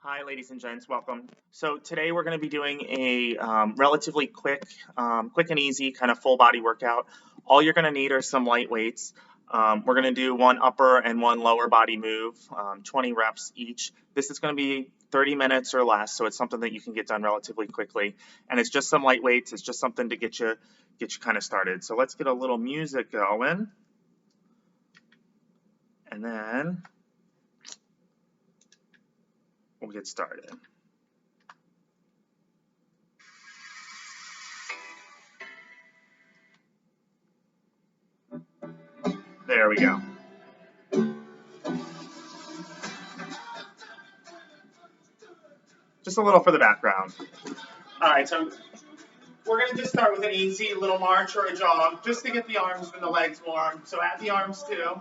Hi, ladies and gents, welcome. So today we're going to be doing a relatively quick and easy kind of full body workout. All you're going to need are some light weights. We're going to do one upper and one lower body move, 20 reps each. This is going to be 30 minutes or less, so it's something that you can get done relatively quickly. And it's just some light weights. It's just something to get you kind of started. So let's get a little music going, and then we'll get started. There we go. Just a little for the background. All right, so we're going to just start with an easy little march or a jog just to get the arms and the legs warm. So add the arms too.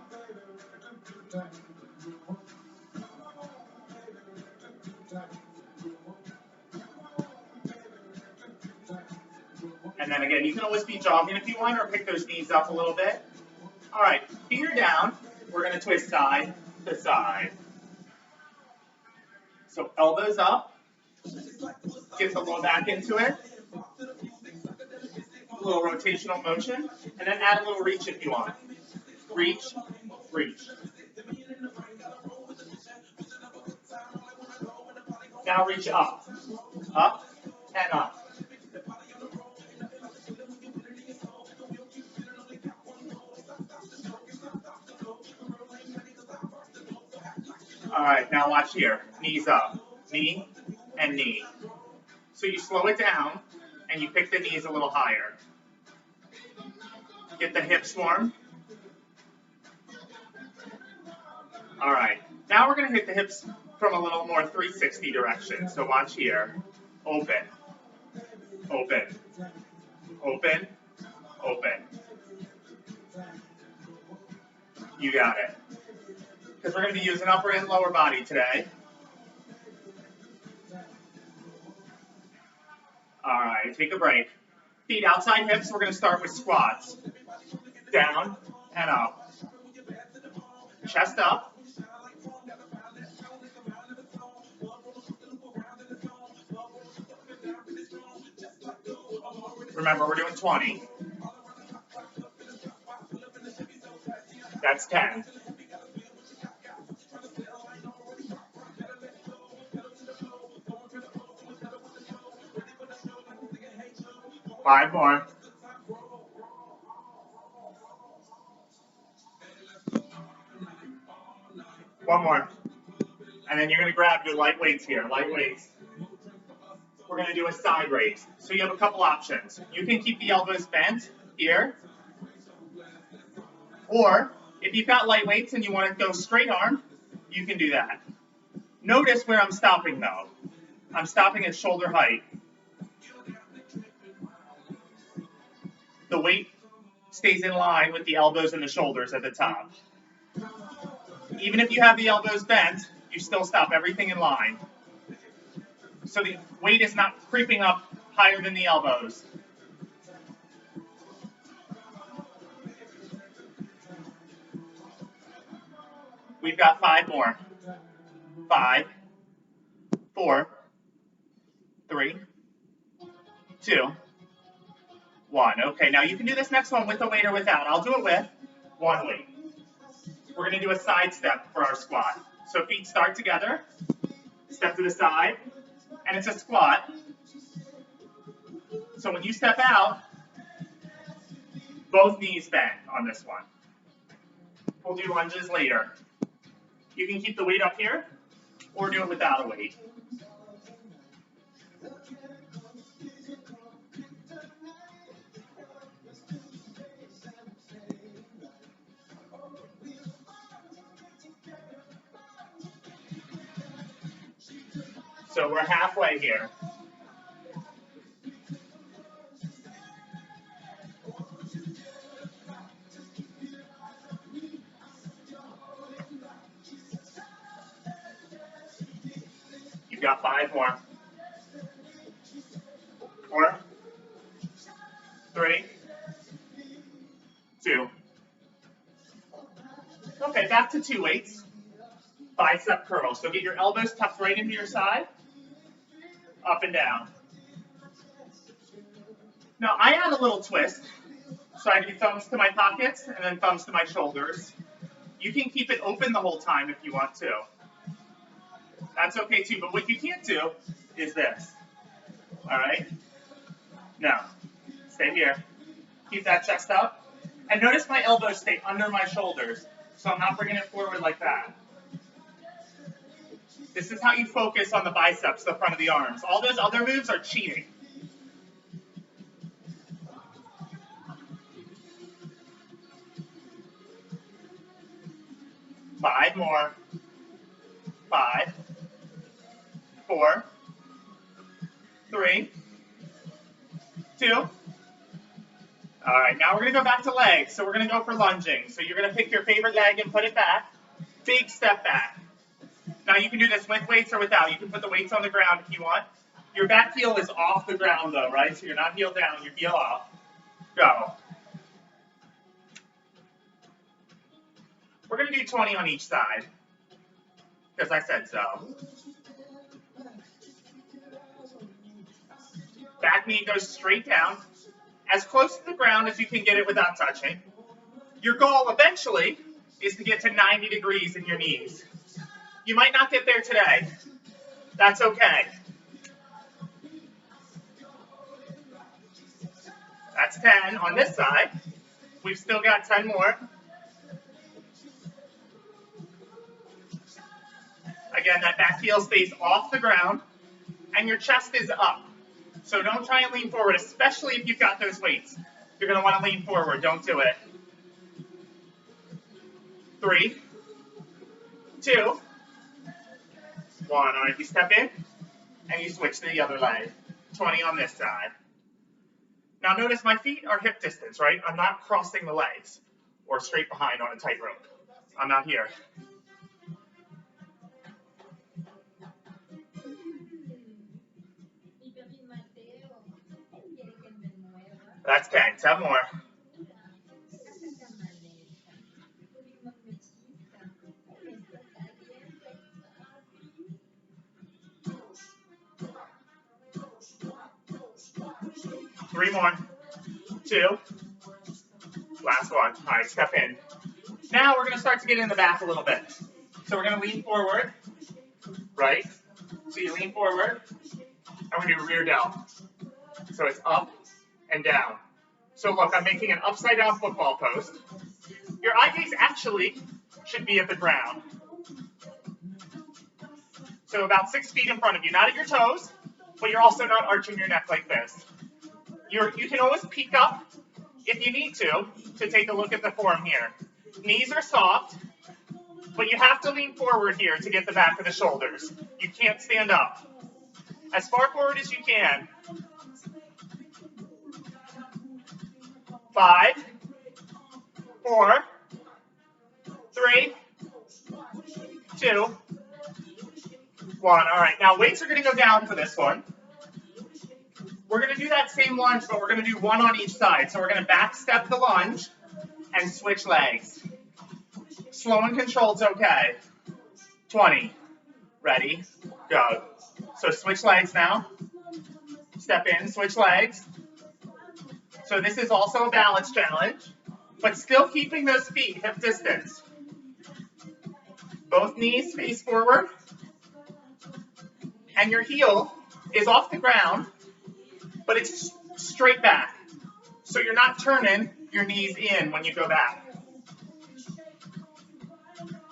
And then again, you can always be jogging if you want or pick those knees up a little bit. All right, feet are down. We're going to twist side to side. So elbows up. Get the low back into it. A little rotational motion. And then add a little reach if you want. Reach, reach. Now reach up, and up. All right, now watch here. Knees up, knee and knee. So you slow it down and you pick the knees a little higher. Get the hips warm. All right, now we're going to hit the hips from a little more 360 direction. So watch here. Open, open, open, open. You got it. Because we're going to be using upper and lower body today. All right, take a break. Feet outside hips, we're going to start with squats. Down and up. Chest up. Remember, we're doing 20. That's 10. Five more. One more. And then you're going to grab your light weights here. Light weights. We're going to do a side raise. So you have a couple options. You can keep the elbows bent here. Or if you've got light weights and you want to go straight arm, you can do that. Notice where I'm stopping though. I'm stopping at shoulder height. The weight stays in line with the elbows and the shoulders at the top. Even if you have the elbows bent, you still stop everything in line. So the weight is not creeping up higher than the elbows. We've got 5 more. 5, 4, 3, 2, 1. Okay, now you can do this next one with a weight or without. I'll do it with one weight. We're going to do a side step for our squat. So feet start together, step to the side, and it's a squat. So when you step out, both knees bend on this one. We'll do lunges later. You can keep the weight up here, or do it without a weight. So we're halfway here. You've got 5 more. 4, 3, 2. Okay, back to 2 weights. bicep curl. So get your elbows tucked right into your side, up and down. Now I add a little twist. So I do thumbs to my pockets and then thumbs to my shoulders. You can keep it open the whole time if you want to. That's okay too, but what you can't do is this. All right? Now, stay here. Keep that chest up. And notice my elbows stay under my shoulders, so I'm not bringing it forward like that. This is how you focus on the biceps, the front of the arms. All those other moves are cheating. Five more. 5, 4, 3, 2. All right, now we're going to go back to legs. So we're going to go for lunging. So you're going to pick your favorite leg and put it back. Big step back. Now you can do this with weights or without. You can put the weights on the ground if you want. Your back heel is off the ground though, right? So you're not heel down, you're heel off. Go. We're going to do 20 on each side, because I said so. Back knee goes straight down, as close to the ground as you can get it without touching. Your goal eventually is to get to 90 degrees in your knees. You might not get there today. That's okay. That's 10 on this side. We've still got 10 more. Again, that back heel stays off the ground, and your chest is up. So don't try and lean forward, especially if you've got those weights. You're going to want to lean forward. Don't do it. 3, 2, 1. All right, you step in, and you switch to the other leg. 20 on this side. Now notice my feet are hip distance, right? I'm not crossing the legs or straight behind on a tightrope. I'm not here. That's 10. 10 more. Three more. 2. Last one. All right, step in. Now we're going to start to get in the back a little bit. So we're going to lean forward, right? So you lean forward, and we're going to do rear delt. So it's up and down. So look, I'm making an upside down football post. Your eye gaze actually should be at the ground. So about 6 feet in front of you, not at your toes, but you're also not arching your neck like this. You can always peek up if you need to take a look at the form here. Knees are soft, but you have to lean forward here to get the back of the shoulders. You can't stand up. As far forward as you can. 5, 4, 3, 2, 1. All right, now weights are going to go down for this one. We're going to do that same lunge, but we're going to do 1 on each side. So we're going to back step the lunge and switch legs. Slow and controlled's okay. 20. Ready? Go. So switch legs now. Step in, switch legs. So this is also a balance challenge, but still keeping those feet hip distance. Both knees face forward. And your heel is off the ground, but it's straight back. So you're not turning your knees in when you go back.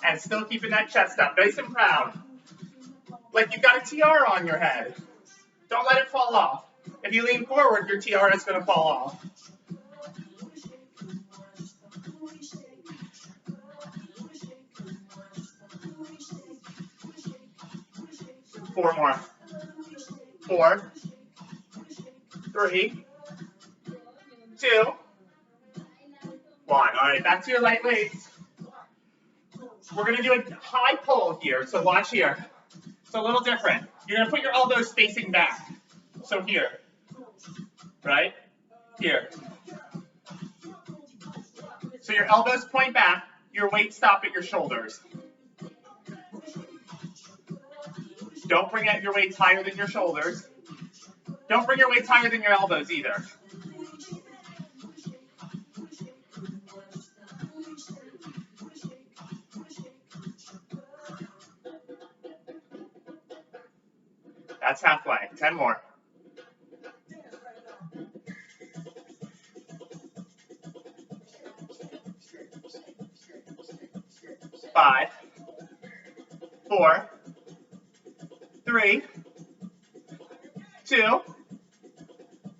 And still keeping that chest up, nice and proud. Like you've got a tiara on your head. Don't let it fall off. If you lean forward, your tiara is going to fall off. Four more. 4, 3, 2, 1. All right, back to your light weights. We're going to do a high pull here, so watch here. It's a little different. You're going to put your elbows facing back. So here, right? Here. So your elbows point back, your weights stop at your shoulders. Don't bring your weights higher than your shoulders. Don't bring your weights higher than your elbows either. That's halfway. 10 more. 5, 4, 3, 2,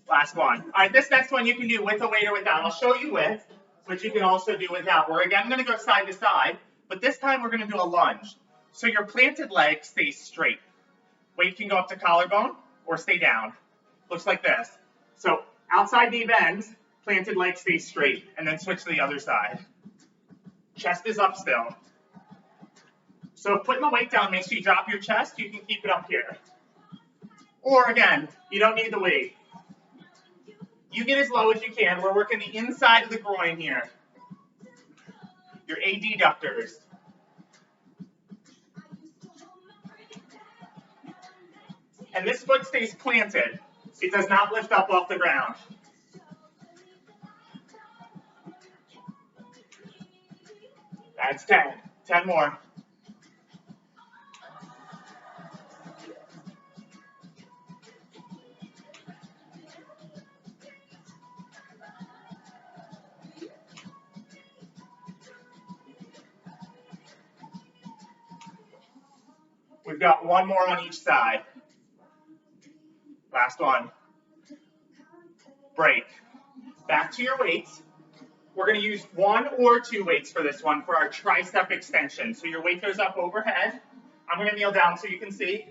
last one. All right, this next one you can do with a weight or without. I'll show you with, but you can also do without. We're again going to go side to side, but this time we're going to do a lunge. So your planted leg stays straight. Weight can go up to collarbone or stay down. Looks like this. So outside knee bends, planted leg stays straight, and then switch to the other side. Chest is up still. So if putting the weight down makes you drop your chest, you can keep it up here. Or again, you don't need the weight. You get as low as you can. We're working the inside of the groin here. Your adductors. And this foot stays planted. It does not lift up off the ground. That's 10. 10 more. We've got one more on each side. Last one. Break. Back to your weights. We're going to use 1 or 2 weights for this one for our tricep extension. So your weight goes up overhead. I'm going to kneel down so you can see.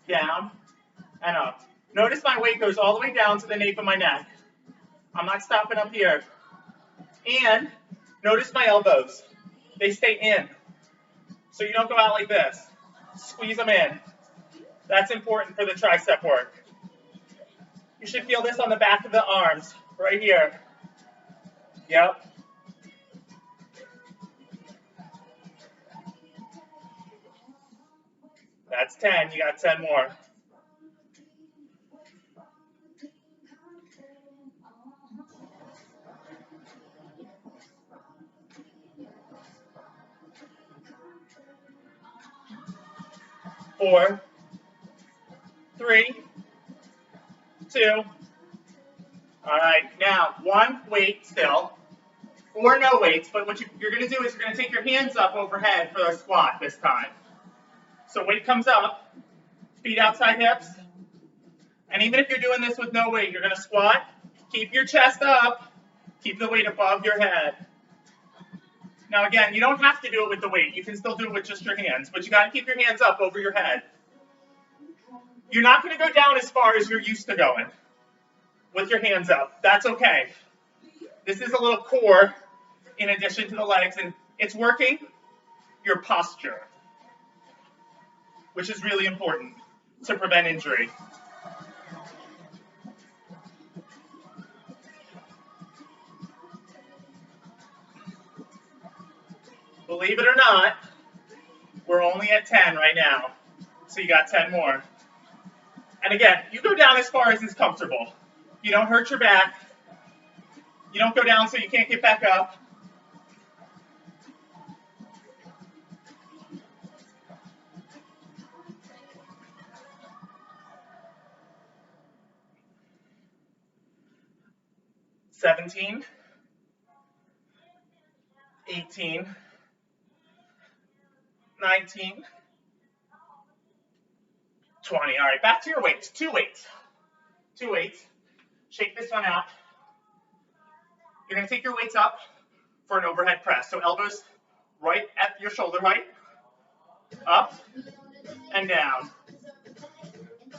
Down and up. Notice my weight goes all the way down to the nape of my neck. I'm not stopping up here. And notice my elbows. They stay in. So you don't go out like this. Squeeze them in. That's important for the tricep work. You should feel this on the back of the arms, right here. Yep. That's 10. You got 10 more. Four, 3, 2. All right, now 1 weight still, or no weights, but what you're going to do is you're going to take your hands up overhead for a squat this time. So weight comes up, feet outside hips, and even if you're doing this with no weight, you're going to squat, keep your chest up, keep the weight above your head. Now again, you don't have to do it with the weight. You can still do it with just your hands, but you got to keep your hands up over your head. You're not going to go down as far as you're used to going with your hands up. That's okay. This is a little core in addition to the legs, and it's working your posture, which is really important to prevent injury. Believe it or not, we're only at 10 right now. So you got 10 more. And again, you go down as far as is comfortable. You don't hurt your back. You don't go down so you can't get back up. $17, 18, 19, 20. All right, back to your weights. 2 weights. 2 weights. Shake this one out. You're going to take your weights up for an overhead press. So elbows right at your shoulder height. Up and down.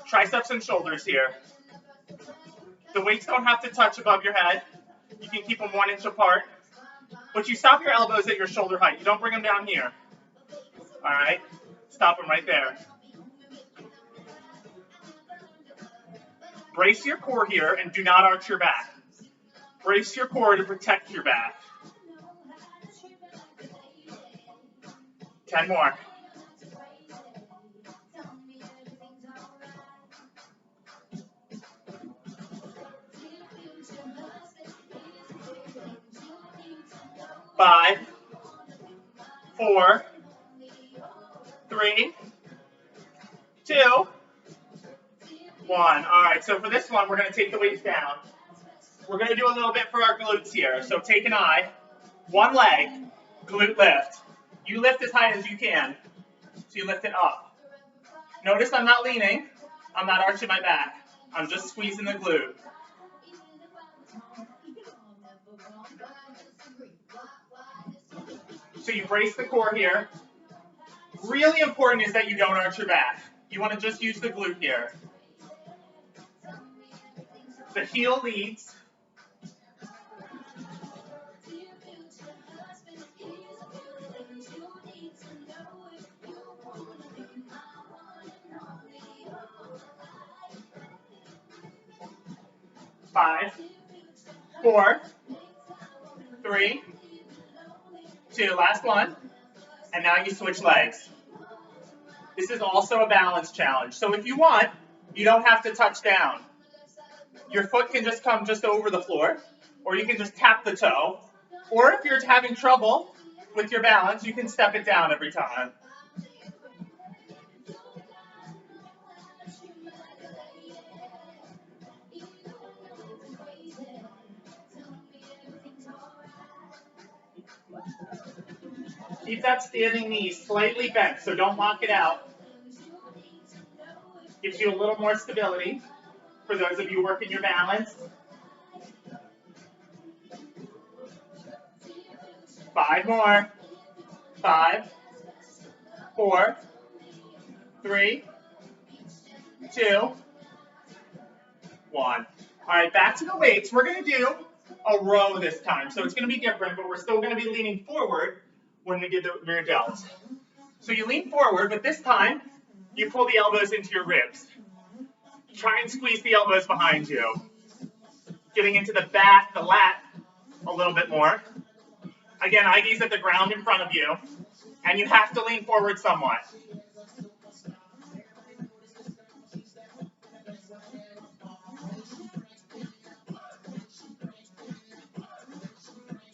Triceps and shoulders here. The weights don't have to touch above your head. You can keep them 1 inch apart. But you stop your elbows at your shoulder height. You don't bring them down here. All right? Stop them right there. Brace your core here and do not arch your back. Brace your core to protect your back. 10 more. 5, 4, 3, 2, 1. All right, so for this one, we're going to take the weights down. We're going to do a little bit for our glutes here. So take an eye, one leg, glute lift. You lift as high as you can. So you lift it up. Notice I'm not leaning. I'm not arching my back. I'm just squeezing the glute. So you brace the core here. Really important is that you don't arch your back. You want to just use the glute here. The heel leads. Five, 4, 3, 2, last one. And now you switch legs. This is also a balance challenge. So if you want, you don't have to touch down. Your foot can just come just over the floor, or you can just tap the toe. Or if you're having trouble with your balance, you can step it down every time. Keep that standing knee slightly bent, so don't lock it out. Gives you a little more stability for those of you working your balance. 5 more. 5, 4, 3, 2, 1. All right, back to the weights. We're going to do a row this time. So it's going to be different, but we're still going to be leaning forward when we do the rear delts. So you lean forward, but this time you pull the elbows into your ribs. Try and squeeze the elbows behind you. Getting into the back, the lat a little bit more. Again, eye gaze at the ground in front of you, and you have to lean forward somewhat.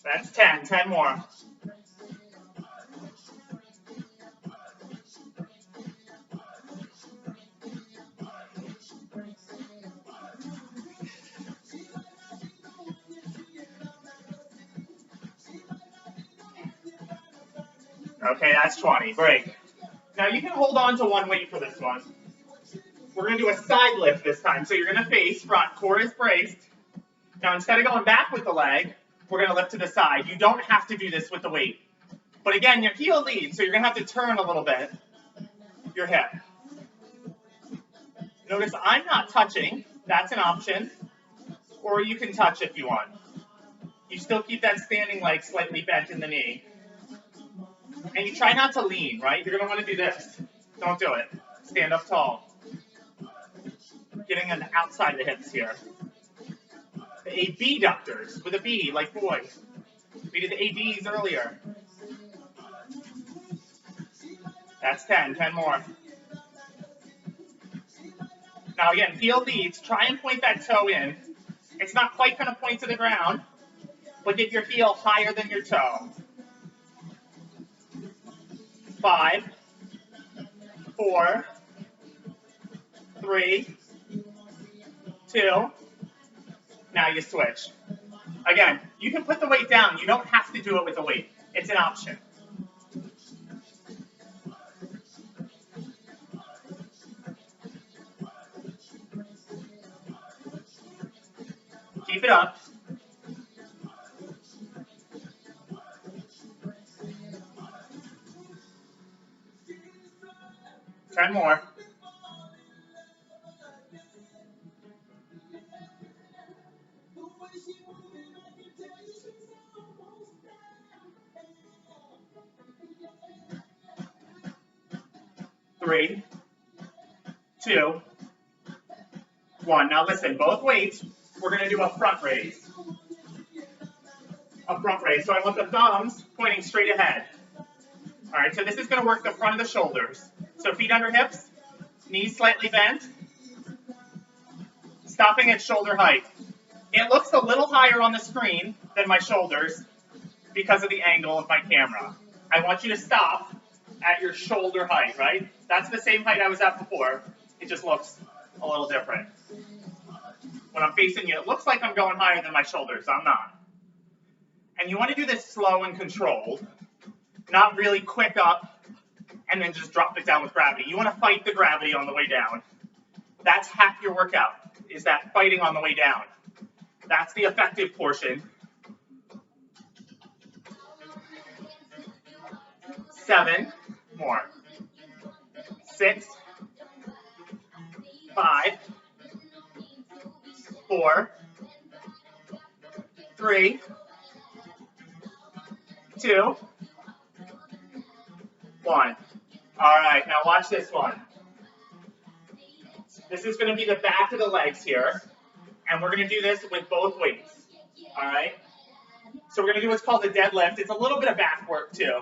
That's 10, 10 more. Okay, that's 20. Break. Now you can hold on to one weight for this one. We're going to do a side lift this time. So you're going to face front, core is braced. Now instead of going back with the leg, we're going to lift to the side. You don't have to do this with the weight. But again, your heel leads, so you're going to have to turn a little bit your hip. Notice I'm not touching. That's an option. Or you can touch if you want. You still keep that standing leg slightly bent in the knee. And you try not to lean, right? You're going to want to do this. Don't do it. Stand up tall. Getting on the outside of the hips here. The abductors with a B, like boys. We did the ADs earlier. That's 10. 10 more. Now again, heel leads. Try and point that toe in. It's not quite going to point to the ground, but get your heel higher than your toe. 5, 4, 3, 2. Now you switch. Again, you can put the weight down. You don't have to do it with the weight. It's an option. Keep it up. Ten more. Three, 2, 1. Now listen, both weights, we're going to do a front raise. A front raise. So I want the thumbs pointing straight ahead. All right, so this is going to work the front of the shoulders. So feet under hips, knees slightly bent, stopping at shoulder height. It looks a little higher on the screen than my shoulders, because of the angle of my camera. I want you to stop at your shoulder height, right? That's the same height I was at before. It just looks a little different. When I'm facing you, it looks like I'm going higher than my shoulders. I'm not. And you want to do this slow and controlled, not really quick up and then just drop it down with gravity. You want to fight the gravity on the way down. That's half your workout, is that fighting on the way down. That's the effective portion. 7 more. 6, 5, 4, 3, 2, 1. All right, now watch this one. This is going to be the back of the legs here, and we're going to do this with both weights. All right? So we're going to do what's called a deadlift. It's a little bit of back work too,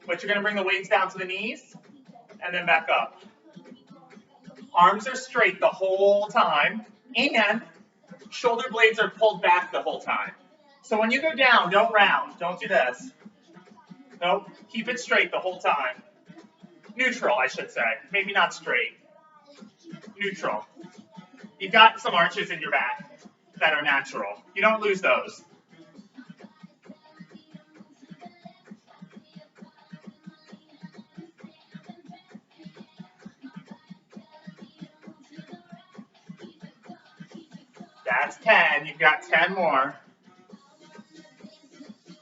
but you're going to bring the weights down to the knees and then back up. Arms are straight the whole time, and shoulder blades are pulled back the whole time. So when you go down, don't round. Don't do this. Nope. Keep it straight the whole time. Neutral, I should say. Maybe not straight. Neutral. You've got some arches in your back that are natural. You don't lose those. That's 10. You've got 10 more.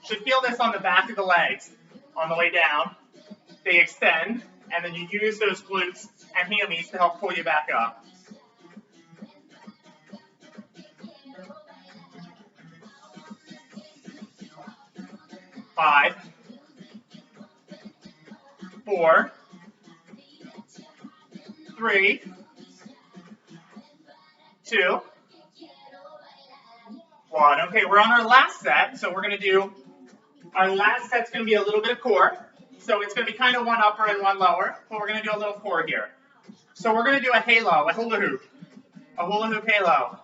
Should feel this on the back of the legs on the way down. They extend, and then you use those glutes and hammies to help pull you back up. Five, 4, 3, 2, 1. Okay, we're on our last set, so we're going to do, our last set's going to be a little bit of core. So it's going to be kind of one upper and one lower, but we're going to do a little core here. So we're going to do a halo, a hula hoop halo.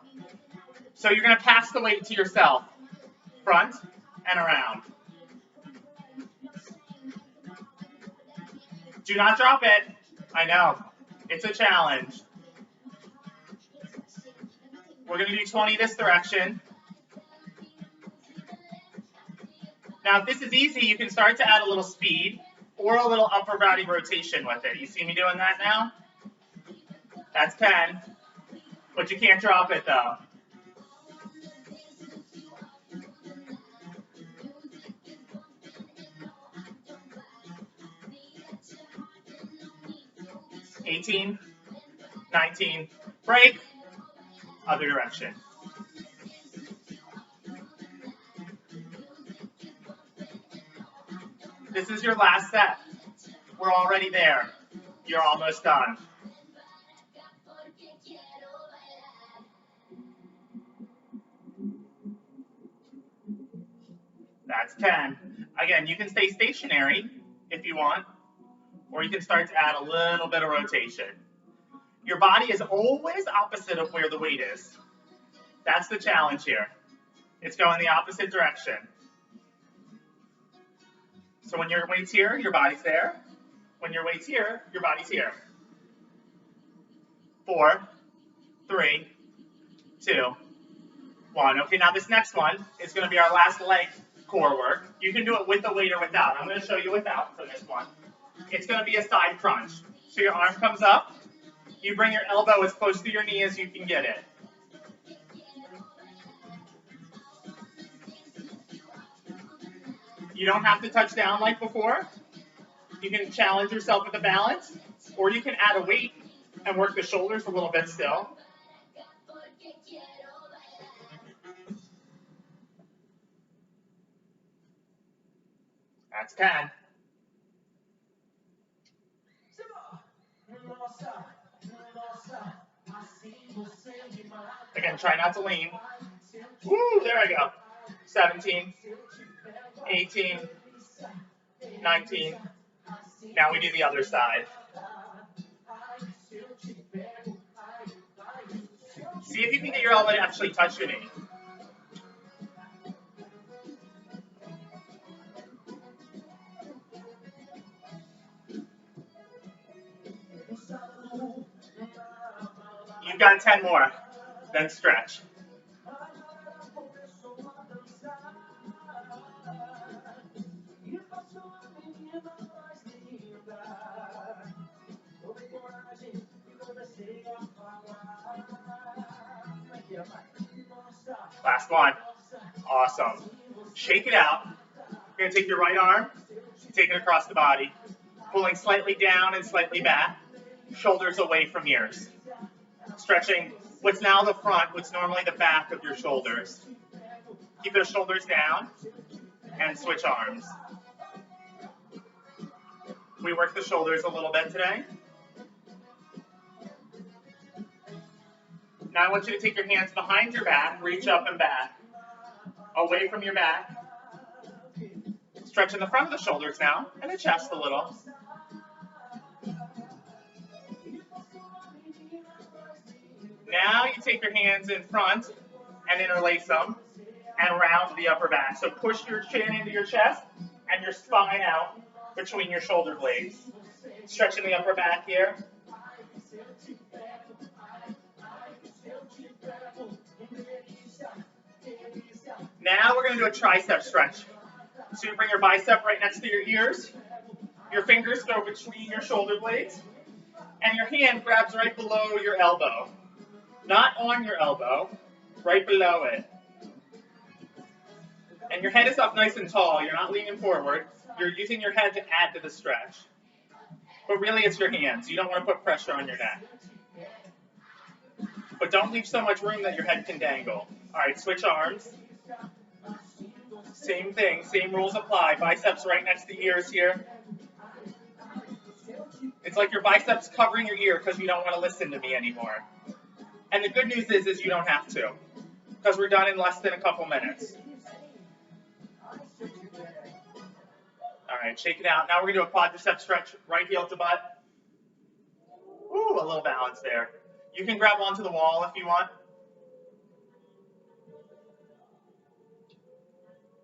So you're going to pass the weight to yourself, front and around. Do not drop it. I know, it's a challenge. We're going to do 20 this direction. Now, if this is easy, you can start to add a little speed or a little upper body rotation with it. You see me doing that now? That's 10, but you can't drop it though. $18, 19, break, other direction. This is your last set. We're already there. You're almost done. That's 10. Again, you can stay stationary if you want, or you can start to add a little bit of rotation. Your body is always opposite of where the weight is. That's the challenge here. It's going the opposite direction. So when your weight's here, your body's there. When your weight's here, your body's here. 4, 3, 2, 1. Okay, now this next one is going to be our last leg core work. You can do it with the weight or without. I'm going to show you without for this one. It's going to be a side crunch. So your arm comes up. You bring your elbow as close to your knee as you can get it. You don't have to touch down like before. You can challenge yourself with the balance, or you can add a weight and work the shoulders a little bit still. That's 10. Again, try not to lean. Woo, there I go. 17, 18, 19. Now we do the other side. See if you can get your elbow to actually touch your knee. You've got 10 more. Then stretch. Last one. Awesome. Shake it out. You're going to take your right arm, take it across the body, pulling slightly down and slightly back, shoulders away from ears. Stretching what's now the front, what's normally the back of your shoulders. Keep those shoulders down and switch arms. We work the shoulders a little bit today. Now I want you to take your hands behind your back, reach up and back, away from your back. Stretching the front of the shoulders now, and the chest a little. Now you take your hands in front and interlace them and round the upper back. So push your chin into your chest and your spine out between your shoulder blades. Stretching the upper back here. Now we're going to do a tricep stretch. So you bring your bicep right next to your ears. Your fingers go between your shoulder blades. And your hand grabs right below your elbow. Not on your elbow, right below it. And your head is up nice and tall. You're not leaning forward. You're using your head to add to the stretch. But really it's your hands. You don't want to put pressure on your neck. But don't leave so much room that your head can dangle. All right, switch arms. Same thing, same rules apply. Biceps right next to the ears here. It's like your biceps covering your ear because you don't want to listen to me anymore. And the good news is you don't have to, because we're done in less than a couple minutes. All right, shake it out. Now we're going to do a quadricep stretch, right heel to butt. Ooh, a little balance there. You can grab onto the wall if you want.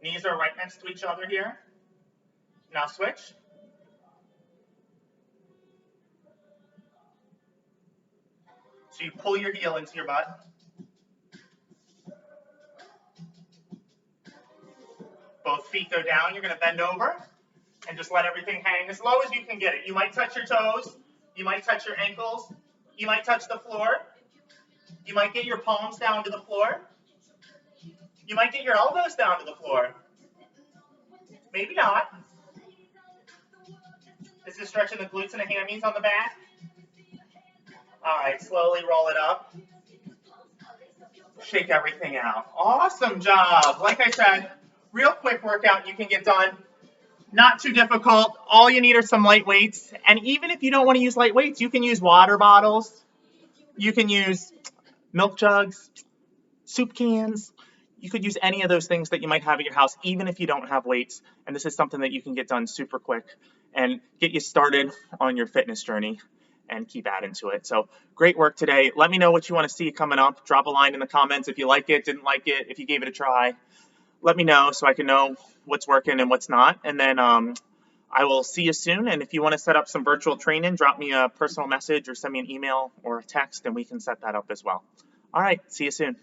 Knees are right next to each other here. Now switch. So you pull your heel into your butt. Both feet go down. You're going to bend over and just let everything hang as low as you can get it. You might touch your toes. You might touch your ankles. You might touch the floor. You might get your palms down to the floor. You might get your elbows down to the floor. Maybe not. This is stretching the glutes and the hammies on the back. All right, slowly roll it up. Shake everything out. Awesome job. Like I said, real quick workout you can get done. Not too difficult. All you need are some light weights. And even if you don't want to use light weights, you can use water bottles. You can use milk jugs, soup cans. You could use any of those things that you might have at your house, even if you don't have weights. And this is something that you can get done super quick and get you started on your fitness journey and keep adding to it. So great work today. Let me know what you want to see coming up. Drop a line in the comments if you like it, didn't like it, if you gave it a try. Let me know so I can know what's working and what's not. And then I will see you soon. And if you want to set up some virtual training, drop me a personal message or send me an email or a text and we can set that up as well. All right, see you soon.